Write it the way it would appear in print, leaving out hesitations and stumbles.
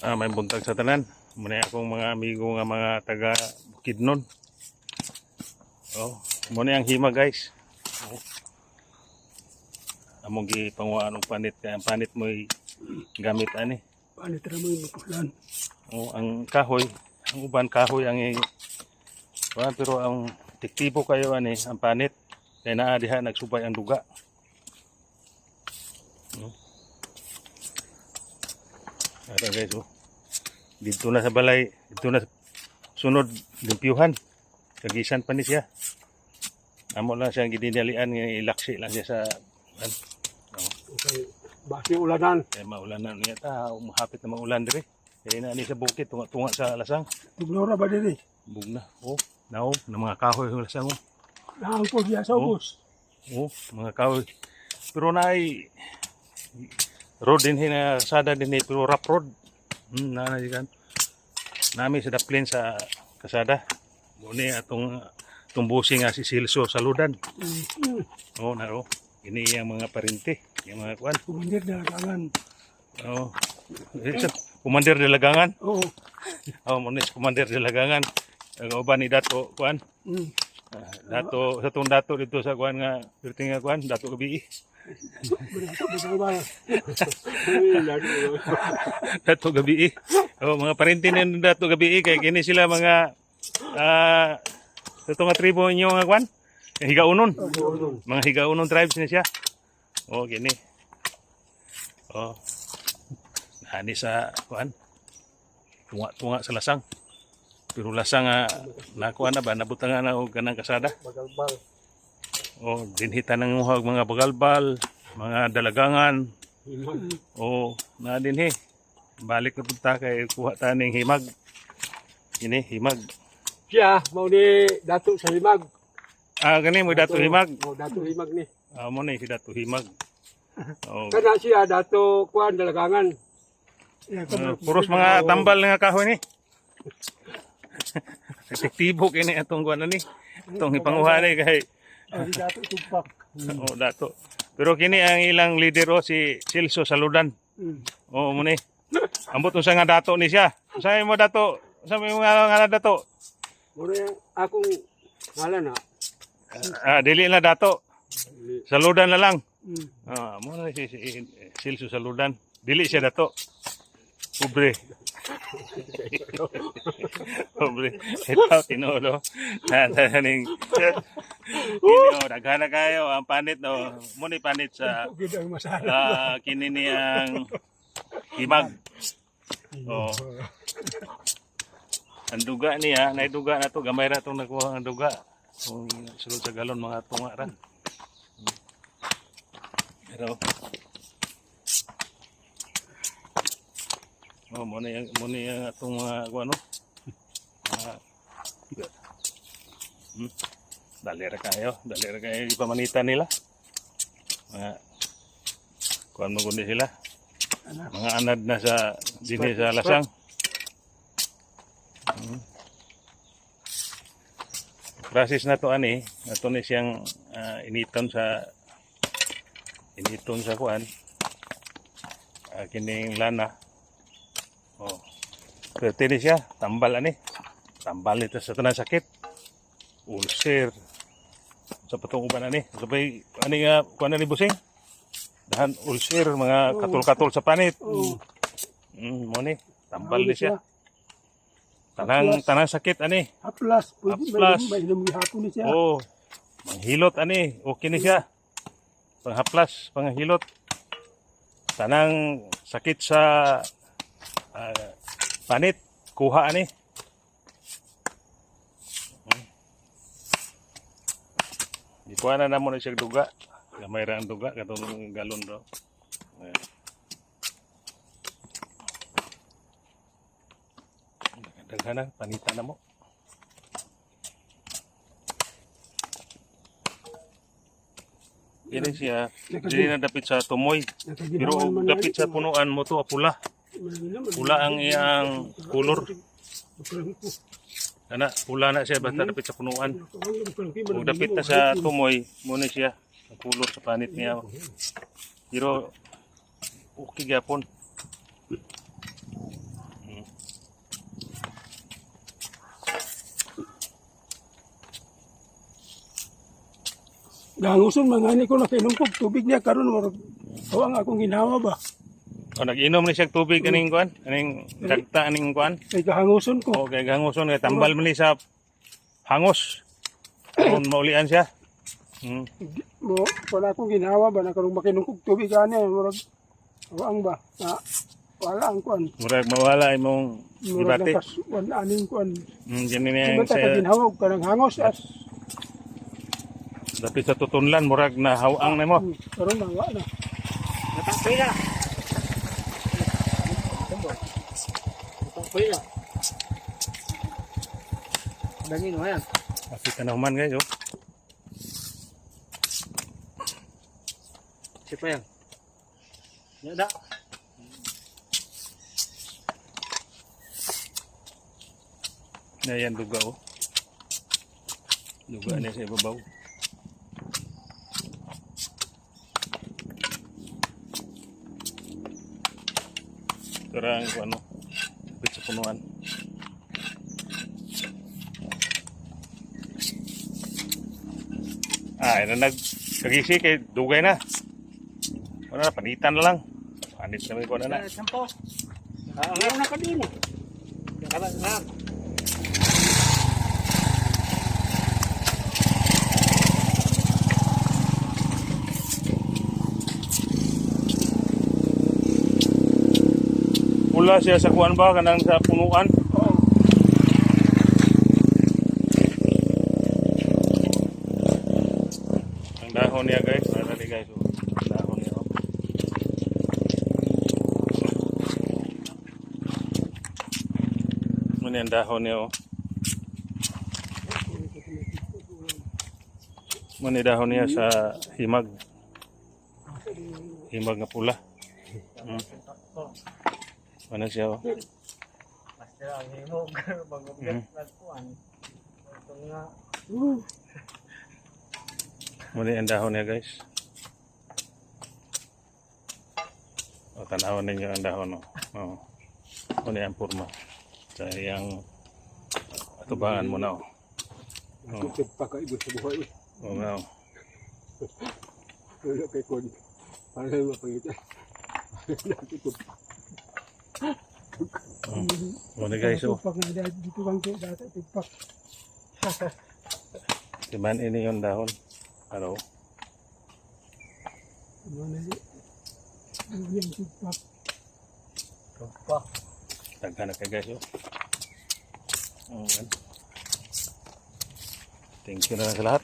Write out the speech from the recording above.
May buntag sa tanan. Muna akong mga amigo nga mga taga Bukidnon. Oh, muna ang hima guys. Oh. Among gipanguhaan og panit kay ang panit mo'y gamit ani. Panit ra mo makulan. Oh, ang kahoy, ang uban kahoy ang pero ang tiktibo kayo ani ang panit kay naa diha nagsubay ang duga. Ada guys, oh. Dito na sa balay, dito na sunod limpyuhan. Kagisan pa ni siya. Amo lang siyang gidinalian nga ilaksi lang siya sa Okay. Basi ulanan. kay maulanan niya ta, mahapit na maulan dire. Kaya na ni sa bukid tunga sa lasang. Tuglora ba diri? Bugna. Oh, naw na mga kahoy ng lasang. Oh. Nahang po diya sa ubos. Oh, mga kahoy. Pero naay road din hinasada din pero rough road. Na diyan. Nami sa daplin sa kasada. Muni atong busing nga si Silso Saludan. Oh, naro. Ini yang mga parinti, yang mga kuan. Kumandir dalagangan. Oh. Komandir dalagangan. Oo. Oh, muni komandir dalagangan. Ang uban ni Dato kuan. Dato sa tong dato dito sa kuan nga pirting nga kuan, Dato Gabi. Dato Gabi. Oh, mga parinti ni Dato Gabi kay kini sila mga sa itong tribo ninyo nga kuan. Higaunon. Mga higaunon tribes ni siya. Oh, gini. Oh. Ani sa kuan. Tunga sa lasang. Pero lasang nakuha na ba nabutangan na og kanang kasada. Bagalbal. Oh, dinhita nang muhag mga bagalbal, mga dalagangan. Oh, na dinhi. Balik na punta kay kuha ta ning himag. Ini himag. Siya mao ni dato sa himag. Gani mo Dato himag. Oh, dato himag ni. Mo ni si Dato himag. Oh. Kana siya dato kuan dalagangan. Puros mga tambal nga kahoy ni. Efektibo kini atong kuan ni. Atong ipanguha ni kay Dato tugpak. oh Dato. Pero kini ang ilang leader si Silso Saludan. Oh mo ni. Ambot unsa nga dato ni siya. Unsa mo dato? Unsa mo nga dato? Mura akong ngalan na. Dili na dato. Saludan na lang. Mo na si Silso Saludan. Dili siya dato. Pobre. Pobre. Ito tinolo. Nananing. Daghana kayo ang panit no. Mo ni panit sa Gid ang masala. kini ni ang himag. Oh. Ang duga niya, naiduga na to, gamay ra itong nakuha ang duga. Kung sulod sa galon, mga tunga ra. Pero, muna yung itong mga, ano, dali ra kayo, ipamanita nila. Kuhan magundi sila. Mga anad na sa, dini sa lasang. Process na to ani, ato ni siyang initon sa kuan. Kining lana. Oh. Pero tini siya tambal ani. Tambal ito sa tanang sakit. Ulcer. Sa patong uban ani. Sabay ani nga kuan ni busing. Dahan ulcer mga katol-katol sa panit. Mo ni tambal ni siya. Tanang sakit ani. Haplas. Haplas. May hapon ni siya. Oh. Panghilot ani. Okay ni siya. Panghaplas, panghilot. Tanang sakit sa panit, kuha ani. Di kuha na mo na siya duga. Gamay ra ang duga katong galon do. Daghana panita na mo. Kini siya, dili na dapit sa tumoy. Pero dapit sa punuan mo to pula. Pula ang iyang kulor. Ana, pula na siya basta dapit sa punuan. Kung dapit na sa tumoy, muna siya ang kulor sa panit niya. Pero okay gyapon. Nanguson mangani ko na kinumpog tubig niya karon murag ang akong ginawa ba. O nag-inom ni siya tubig aning kuan, aning kagta aning kuan. Kay kahanguson ko. O kay ganguson kay tambal man ni sa hangos. Kung maulian siya. Mo wala akong ginawa ba na karon makinumpog tubig ani murag ang ba. Na, wala ang kuan. Murag mawala imong Murag ibati. wala aning kuan. Diyan ni Iba ta sa ginhawa og kanang hangos as. dapit sa tutunlan murag na hawang na mo. Karon na wala na. Natangkoy na. Natangkoy na. Dangin mo yan. Kasi ka na human guys oh. Siapa yan? Ya dah. Na yan duga oh. Duga niya sa ibabaw. Karang ano, dapit sa punuan. Ina nagkagisi kay dugay na. Wala na, panitan na lang. Panit na may kuha na. Sampo. Ngayon na kadin. Kala na. Pula siya sa kuan ba kanang sa punuan. Oo. Ang dahon niya guys, wala ni guys. Oh. Ang dahon niya. Oh. Muna ang dahon niya. Oh. Muna ang dahon niya sa himag. Himag na pula. Ano siya? Oh. Pasti ang himog. Banggabigat na kuan. Ito nga. Muna ang dahon niya guys. O, tanawan ninyo ang dahon. Oh. Muna ang purma. Sa iyang atubangan mo na. Oh. Tugpak ka ibo sa buhay. Oh, no. Wala kay kon. Para sa mapangitan. Tugpak. Muna guys. Oh. Tugpak na dito bang dati tugpak. Diman ini yung dahon. Ano? Ano na di? Yung tugpak. Lupa. Tagka na kayo guys. Oh. Oh, yan. Thank you na lang sa lahat.